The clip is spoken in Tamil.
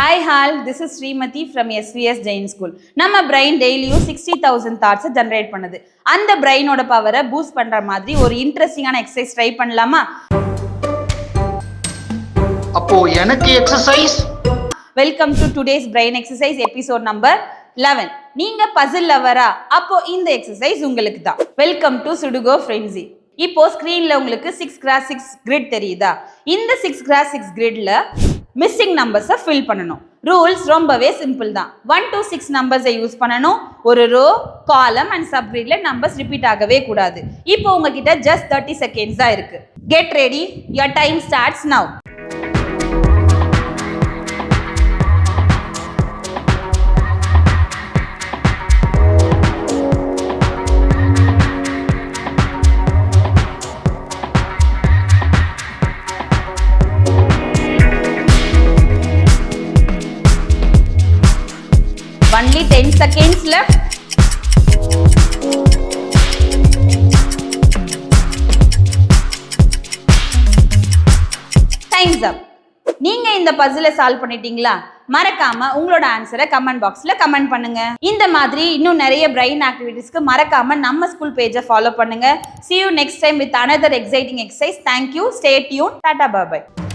Hi all, this is Srimati from SVS Jain School. நம்ம brain டெய்லியும் 60,000 thoughts ஜெனரேட் பண்ணுது. அந்த brainோட பவரை பூஸ்ட் பண்ற மாதிரி ஒரு இன்ட்ரெஸ்டிங்கான எக்ஸசைஸ் ட்ரை பண்ணலாமா? அப்போ எனக்கு exercise. Welcome to today's brain exercise episode number 11. நீங்க பசில் லவரா? அப்போ இந்த எக்ஸசைஸ் உங்களுக்கு தான். வெல்கம் டு சுடுகோ ஃப்ரெண்ட்ஸி. இப்போ ஸ்கிரீன்ல உங்களுக்கு 6x6 கிரிட் தெரியுதா? இந்த 6x6 கிரிட்ல மிஸ்ஸிங் நம்பர்ஸை ஃபில் பண்ணணும். ரூல்ஸ் ரொம்பவே சிம்பிள் தான். 1 to 6 நம்பர்ஸை யூஸ் பண்ணணும். ஒரு ரோ, காலம் அண்ட் சப்கிரிட்ல நம்பர்ஸ் ரிப்பீட் ஆகவே கூடாது. இப்போ உங்ககிட்ட ஜஸ்ட் 30 செகண்ட்ஸ் தான் இருக்கு. Get ready, your time starts now. Only 10 seconds left. Time's up. நீங்க இந்த பசிலை சால்வ் பண்ணிட்டீங்களா? மறக்காம உங்களோட ஆன்சரை கமெண்ட் பாக்ஸ்ல கமெண்ட் பண்ணுங்க. இந்த மாதிரி இன்னும் நிறைய பிரெயின் ஆக்டிவிட்டீஸ்க்கு மறக்காம நம்ம ஸ்கூல் பேஜை ஃபாலோ பண்ணுங்க. See you next time with another exciting exercise. Thank you. Stay tuned. Tata bye bye.